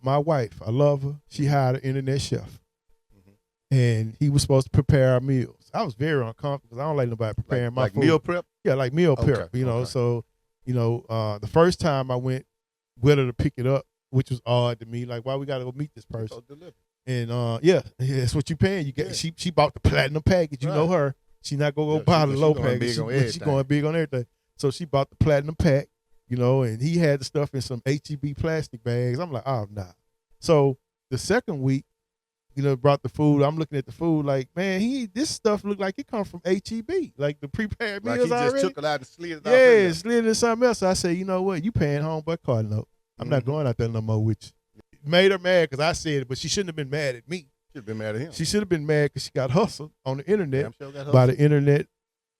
my wife, I love her. She hired an internet chef, and he was supposed to prepare our meals. I was very uncomfortable because I don't like nobody preparing my food. Meal prep. Yeah, like meal prep. You know, so the first time I went with her to pick it up, which was odd to me. Like, why we got to go meet this person? And yeah, that's what you paying. You get she bought the platinum package. You know her. She not gonna go buy the low package. She going big on everything. So she bought the platinum pack, you know, and he had the stuff in some HEB plastic bags. I'm like, oh nah. So the second week, you know, brought the food. I'm looking at the food like, man, this stuff look like it comes from HEB, like the prepared meals already. Like he just took it out and slid it out. Yeah, slid it in something else. So I said, you know what, you paying home by card note. I'm not going out there no more with you. Made her mad because I said it, but she shouldn't have been mad at me. Should have been mad at him. She should have been mad because she got hustled on the internet by the internet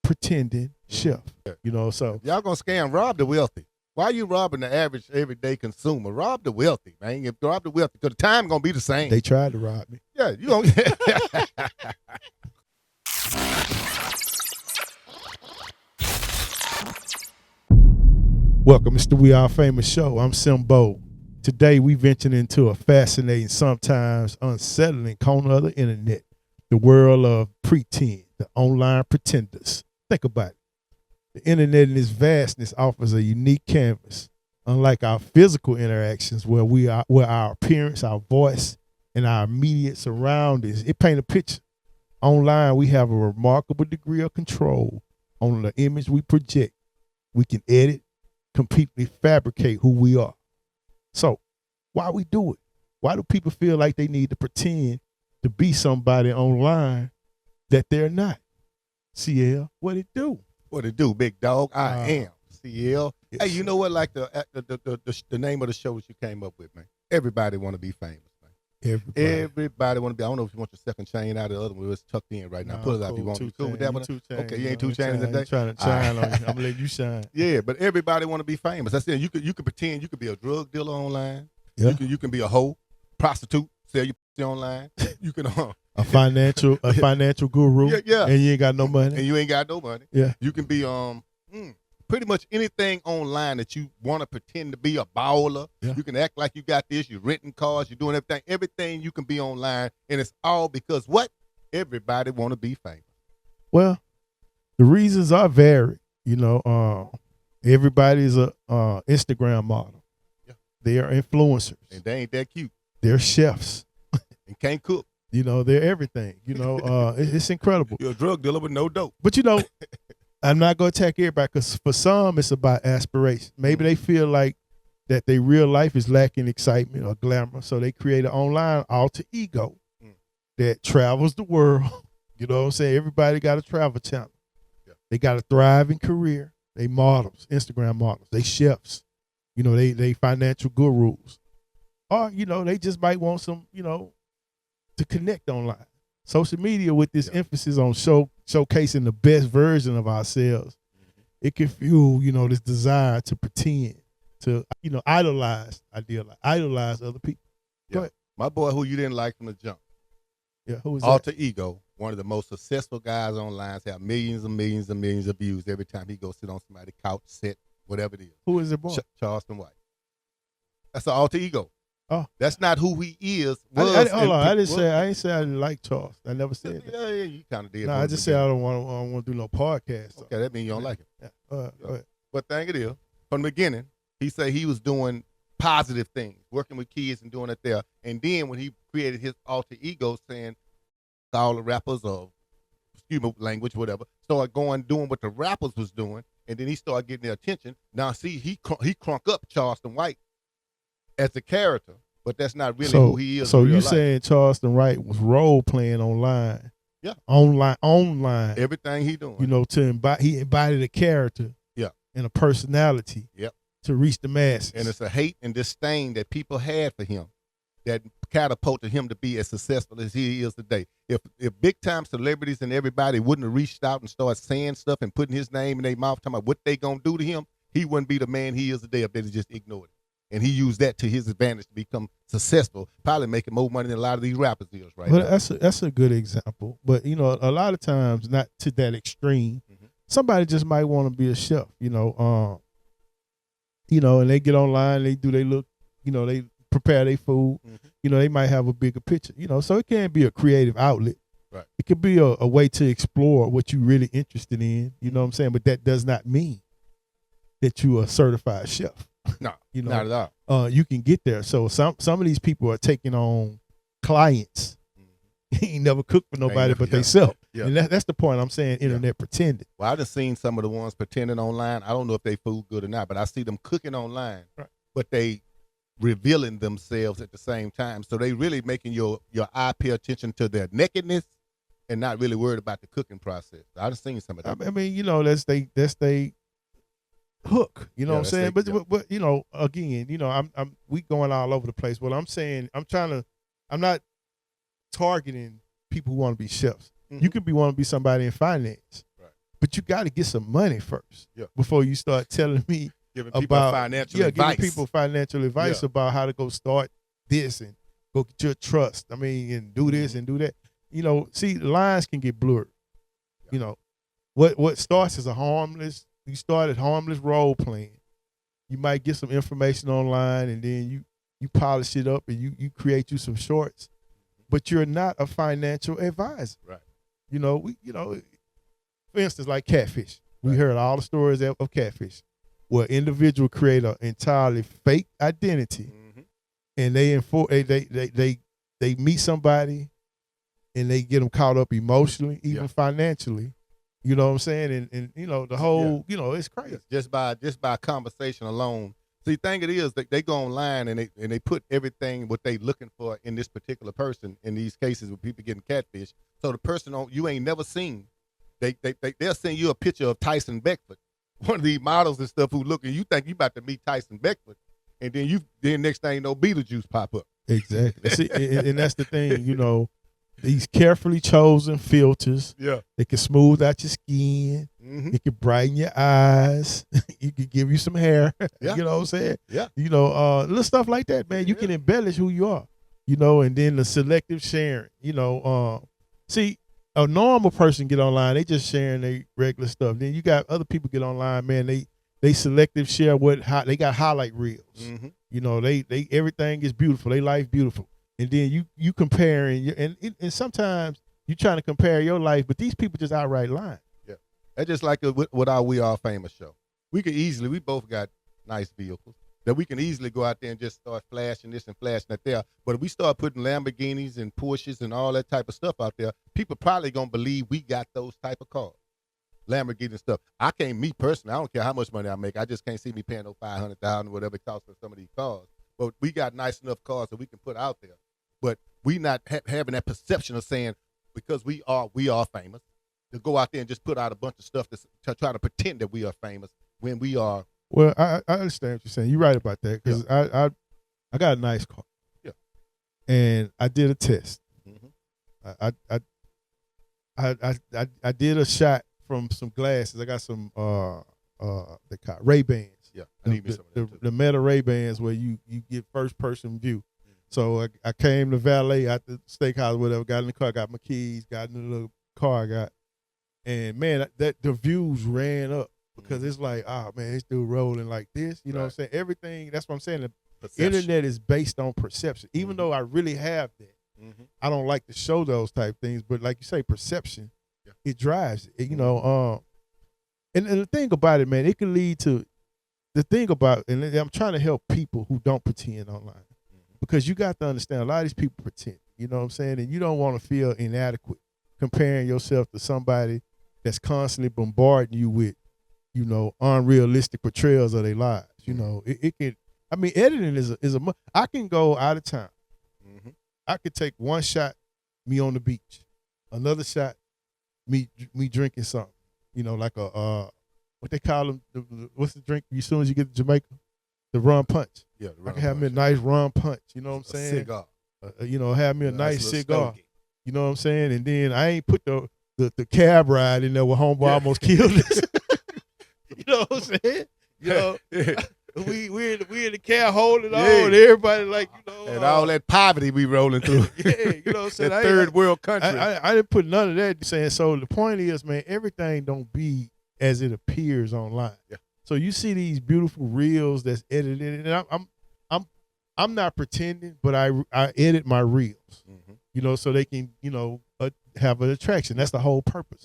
pretending chef. You know, so y'all gonna scam, rob the wealthy. Why are you robbing the average everyday consumer? Rob the wealthy, man. If rob the wealthy, because the time gonna be the same. They tried to rob me. Yeah, you don't. Welcome, Mr. We Are Famous Show. I'm Simbo. Today we ventured into a fascinating, sometimes unsettling corner of the internet, the world of pretend, the online pretenders. Think about it. The internet in its vastness offers a unique canvas, unlike our physical interactions where our appearance, our voice, and our immediate surroundings, it paints a picture. Online, we have a remarkable degree of control on the image we project. We can edit, completely fabricate who we are. So, why we do it? Why do people feel like they need to pretend to be somebody online that they're not? CL, what it do? What it do, big dog? I am CL. Yes. Hey, you know what? Like the name of the shows you came up with, man. Everybody want to be famous, man. Everybody want to be. I don't know if you want your second chain out of the other one. It's tucked in right now. Pull it out if you want. You cool with that one? Okay, you ain't two chains today. Trying to shine on you. I'm gonna let you shine. Yeah, but everybody want to be famous. I said you could pretend you could be a drug dealer online. Yeah. You can be a hoe, prostitute, sell your pussy online. You can a financial guru. Yeah. And you ain't got no money. And you ain't got no money. Yeah. You can be pretty much anything online that you want to pretend to be a baller. Yeah. You can act like you got this. You're renting cars. You're doing everything. Everything you can be online, and it's all because what? Everybody want to be famous. Well, the reasons are varied. You know, everybody's a Instagram model. Yeah. They are influencers, and they ain't that cute. They're chefs and can't cook. You know, they're everything. You know, it's incredible. You're a drug dealer with no dope. But you know, I'm not going to attack everybody because for some, it's about aspiration. Maybe they feel like that their real life is lacking excitement or glamour, so they create an online alter ego that travels the world. You know what I'm saying? Everybody got a travel channel. Yeah. They got a thriving career. They models, Instagram models. They chefs. You know, they financial gurus. Or, you know, they just might want some, you know, to connect online. Social media with this emphasis on showcasing the best version of ourselves, it can fuel, you know, this desire to pretend, to, you know, idolize other people. Yeah. Go ahead. My boy who you didn't like from the jump. Yeah, who is Alter Ego, one of the most successful guys online, have millions and millions and millions of views every time he goes sit on somebody's couch, set, whatever it is. Who is it, boy? Charleston White. That's an alter ego. Oh, that's not who he is. Hold on, I didn't say I didn't like Charles. I never said that. Yeah, you kind of did. No, I just said I don't want to do no podcast. Okay, that means you don't like it. Yeah. Go ahead. But thing it is, from the beginning, he said he was doing positive things, working with kids and doing it there. And then when he created his alter ego, saying all the rappers or excuse me, language, whatever, started doing what the rappers was doing, and then he started getting their attention. Now, see, he crunk up Charleston White as a character, but that's not really who he is. So you saying Charleston White was role playing online? Yeah, online. Everything he doing, you know, he embodied a character. Yeah, and a personality. Yep. To reach the masses. And it's a hate and disdain that people had for him that catapulted him to be as successful as he is today. If big time celebrities and everybody wouldn't have reached out and started saying stuff and putting his name in their mouth, talking about what they gonna do to him, he wouldn't be the man he is today if they just ignored it. And he used that to his advantage to become successful, probably making more money than a lot of these rappers is right now. That's a good example. But, you know, a lot of times, not to that extreme, somebody just might want to be a chef, you know, and they get online, they do they look, you know, they prepare their food. Mm-hmm. You know, they might have a bigger picture. You know, so it can be a creative outlet. Right. It could be a way to explore what you're really interested in. You know what I'm saying? But that does not mean that you are a certified chef. No, you know, not at all. You can get there. So some of these people are taking on clients. He ain't never cooked for nobody but they self. Yeah. And that's the point I'm saying, internet pretending. Well, I just seen some of the ones pretending online. I don't know if they food good or not, but I see them cooking online, right. but they revealing themselves at the same time. So they really making your eye pay attention to their nakedness and not really worried about the cooking process. I just seen some of that. I mean, you know, that's they hook. You know what I'm saying? But you know, again, you know, we going all over the place. What I'm saying, I'm not targeting people who want to be chefs. Mm-hmm. You could want to be somebody in finance, right. But you got to get some money first before you start telling me giving people financial advice. Giving people financial advice about how to go start this and go get your trust. I mean, and do this and do that. You know, see, the lines can get blurred. Yeah. You know, what starts as you started harmless role playing. You might get some information online and then you polish it up and you create you some shorts. But you're not a financial advisor. Right. You know, for instance, like catfish. We heard all the stories of catfish where individuals create an entirely fake identity and they meet somebody and they get them caught up emotionally, even financially. You know what I'm saying? And you know, the whole, you know, it's crazy. Just by conversation alone. See, the thing it is, they go online and they put everything what they looking for in this particular person. In these cases with people getting catfish, so the person you ain't never seen, they'll send you a picture of Tyson Beckford, one of these models and stuff who looking. You think you about to meet Tyson Beckford, and then next thing you know, Beetlejuice pop up. Exactly. See, and that's the thing, you know. These carefully chosen filters, they can smooth out your skin. It can brighten your eyes. It can give you some hair. You know what I'm saying? Yeah. You know, little stuff like that, man. You can embellish who you are. You know, and then the selective sharing. You know, see, a normal person get online, they just sharing their regular stuff. Then you got other people get online, man. They selective share they got highlight reels. You know, they everything is beautiful. They life beautiful. And then you comparing, and sometimes you trying to compare your life, but these people just outright lying. Yeah, that's just like with our We Are Famous show. We both got nice vehicles that we can easily go out there and just start flashing this and flashing that there. But if we start putting Lamborghinis and Porsches and all that type of stuff out there, people probably gonna believe we got those type of cars, Lamborghini and stuff. Me personally, I don't care how much money I make. I just can't see me paying no $500,000 whatever it costs for some of these cars. But we got nice enough cars that we can put out there. But we not having that perception of saying because we are famous to go out there and just put out a bunch of stuff to try to pretend that we are famous when we are. Well, I understand what you're saying. You're right about that because I got a nice car. Yeah. And I did a test. I did a shot from some glasses. I got some they call Ray-Bans. Yeah, I need me some of that too. The Meta Ray-Bans where you get first person view. So I came to valet at the steakhouse, whatever, got in the car, got my keys, got in the little car I got. And man, that the views ran up because it's like, oh man, this dude rolling like this. You know what I'm saying? Everything, that's what I'm saying. The internet is based on perception. Even though I really have that, I don't like to show those type things. But like you say, perception, it drives it. You know, and the thing about it, man, it can lead to the thing about, and I'm trying to help people who don't pretend online. Because you got to understand, a lot of these people pretend, you know what I'm saying? And you don't want to feel inadequate comparing yourself to somebody that's constantly bombarding you with, you know, unrealistic portrayals of their lives. You know, it can, I mean, editing is I can go out of town. I could take one shot, me on the beach. Another shot, me drinking something. You know, like what they call them, what's the drink as soon as you get to Jamaica? The rum punch. Yeah, I can have me a nice rum punch. You know what I'm saying? Cigar. You know, have me a nice cigar. Stogie. You know what I'm saying? And then I ain't put the cab ride in there where homeboy almost killed us. You know what I'm saying? You know, we in the cab holding on. And everybody like, you know. And all that poverty we rolling through. You know what I'm saying? That third world country. I didn't put none of that saying. So the point is, man, everything don't be as it appears online. Yeah. So you see these beautiful reels that's edited, and I'm not pretending, but I edit my reels, so they can, have an attraction. That's the whole purpose.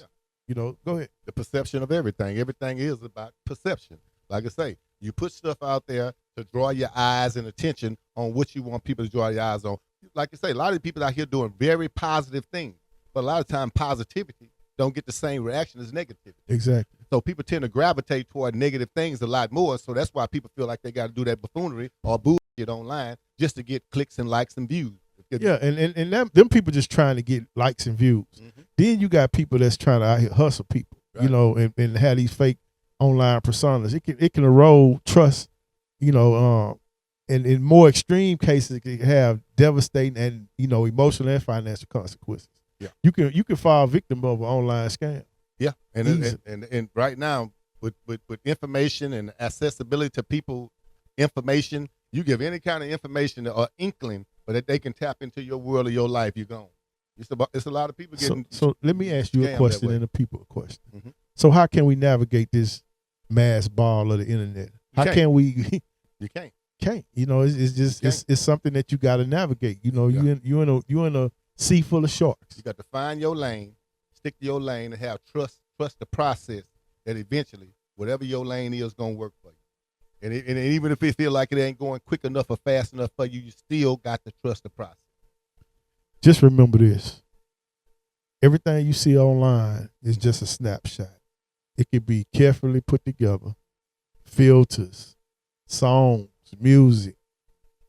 Yeah. Go ahead. The perception of everything. Everything is about perception. Like I say, you put stuff out there to draw your eyes and attention on what you want people to draw your eyes on. Like I say, a lot of people out here doing very positive things, but a lot of time positivity don't get the same reaction as negativity. Exactly. So people tend to gravitate toward negative things a lot more. So that's why people feel like they got to do that buffoonery or bullshit online just to get clicks and likes and views. Yeah, and them people just trying to get likes and views. Then you got people that's trying to out here hustle people, right. And have these fake online personas. It can erode trust, and in more extreme cases, it can have devastating and emotional and financial consequences. Yeah, you can fall victim of an online scam. Yeah, and right now with information and accessibility to people, information, you give any kind of information or inkling, but that they can tap into your world or your life, you're gone. It's a lot of people getting. So let me ask you a question and a people a question. So how can we navigate this mass ball of the internet? How can we? You can't. It's just it's something that you got to navigate. You in a sea full of sharks. You got to find your lane, stick to your lane, and have trust the process that eventually whatever your lane is gonna work for you. And even if it feel like it ain't going quick enough or fast enough for you, you still got to trust the process. Just remember this. Everything you see online is just a snapshot. It can be carefully put together, filters, songs, music.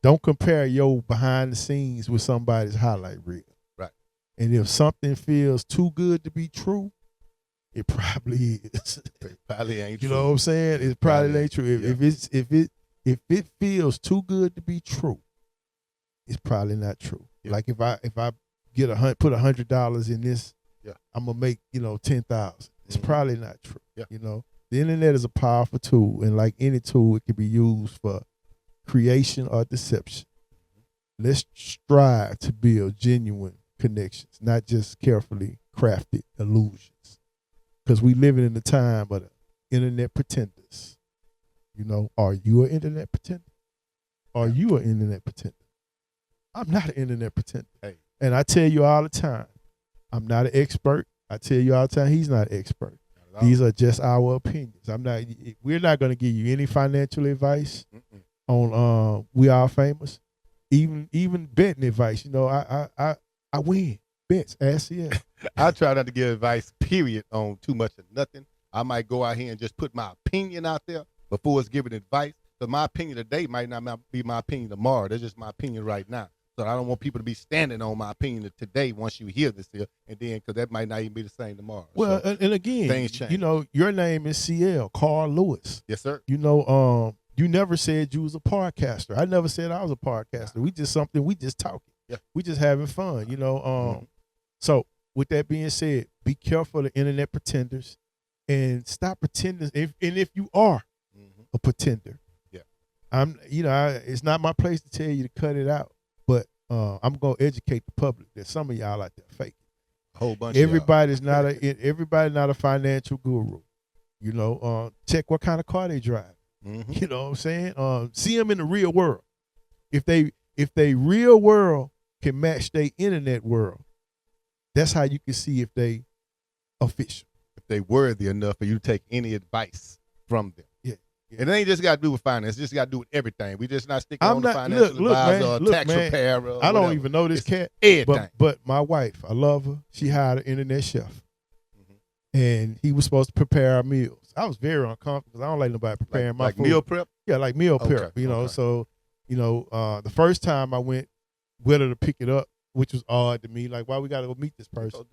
Don't compare your behind the scenes with somebody's highlight reel. Right. And if something feels too good to be true, it probably is. It probably ain't you true. know what I'm saying? It probably ain't true. If it feels too good to be true, it's probably not true. Yeah. Like if I get put $100 in this, I'm gonna make 10,000. It's probably not true. Yeah. The internet is a powerful tool, and like any tool, it can be used for creation or deception. Let's strive to build genuine connections, not just carefully crafted illusions. Because we living in the time of the internet pretenders. Are you an internet pretender? Are you an internet pretender? I'm not an internet pretender. Hey. And I tell you all the time, I'm not an expert. I tell you all the time, he's not an expert. These are just our opinions. We're not going to give you any financial advice on We Are Famous. Even betting advice. I win bets. Ask CL. I try not to give advice, period, on too much of nothing. I might go out here and just put my opinion out there before it's giving advice. Because my opinion today might not be my opinion tomorrow. That's just my opinion right now. So I don't want people to be standing on my opinion today once you hear this here, and then because that might not even be the same tomorrow. Well, so, and again, things change. Your name is CL, Carl Lewis. Yes, sir. You never said you was a podcaster. I never said I was a podcaster. We just talking. Yeah. We just having fun. So with that being said, be careful of the internet pretenders and stop pretending. If you are a pretender, it's not my place to tell you to cut it out. But I'm gonna educate the public that some of y'all out there faking. A whole bunch. Everybody's not a financial guru. Check what kind of car they drive. You know what I'm saying? See them in the real world. If they real world can match their internet world, that's how you can see if they official. If they worthy enough for you to take any advice from them. Yeah. And it ain't just got to do with finance. It just got to do with everything. We just not sticking on the financial advisor or tax repair. I don't even know this cat. But my wife, I love her. She hired an internet chef. And he was supposed to prepare our meals. I was very uncomfortable because I don't like nobody preparing my food. Like meal prep? Yeah, like meal prep. So, the first time I went with her to pick it up, which was odd to me. Like, why we got to go meet this person?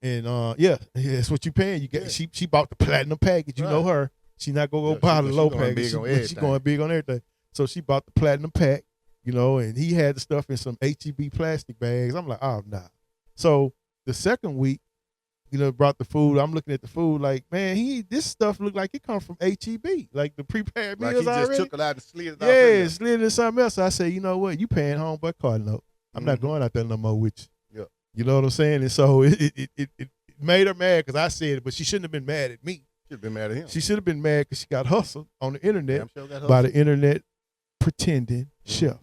And that's what you paying. You get. She bought the platinum package. You know her. She not gonna go buy the low package. She going big on everything. So she bought the platinum pack, and he had the stuff in some HEB plastic bags. I'm like, oh nah. So the second week, brought the food. I'm looking at the food like, man, this stuff look like it come from HEB, like the prepared meals already. Like he just took it out and slid it out. Yeah, slid it in something else. So I said, you know what? You paying home but card note. I'm not going out there no more with you. Yeah. You know what I'm saying? And so it made her mad because I said it, but she shouldn't have been mad at me. Should have been mad at him. She should have been mad because she got hustled on the internet by the internet pretending chef.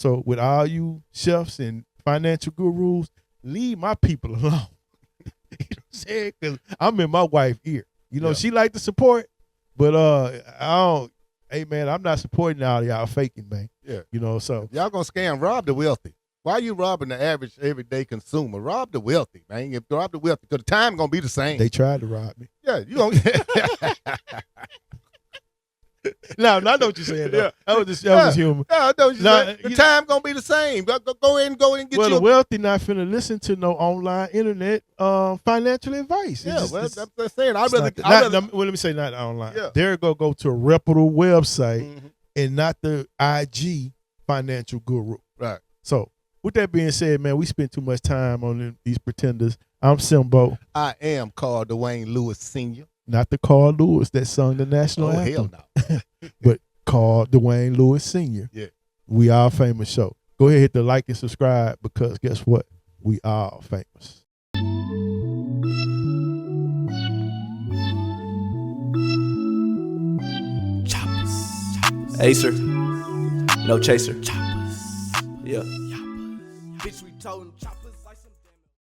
So with all you chefs and financial gurus, leave my people alone. You know what I'm saying? Because I'm in my wife's ear. You know, Yeah. she like to support, but I don't. Hey man, I'm not supporting all y'all faking, man. Yeah. You know, so Y'all gonna scam, rob the wealthy. Why are you robbing the average everyday consumer? Rob the wealthy, man. If rob the wealthy, because the time gonna be the same. they tried to rob me. yeah, you gonna No, I know what you're saying. Though. Yeah. That was just humor. Yeah, I know what you're Nah, saying. The time gonna be the same. Go ahead and get Well, you. the wealthy not finna listen to no online internet financial advice. Yeah, well, that's what I'm saying. Well, let me say not online. Yeah. They're gonna go to a reputable website Mhm. and not the IG financial guru. Right. So, with that being said, man, we spent too much time on these pretenders. I'm Simbo, I am Carl Dwayne Lewis Sr. not the Carl Lewis that sung the national Oh, anthem, hell no. but Carl Dwayne Lewis Sr. Yeah. We All Famous Show. Go ahead, hit the like and subscribe because guess what? We all famous. Acer, no chaser. Yeah. Bitch, we toting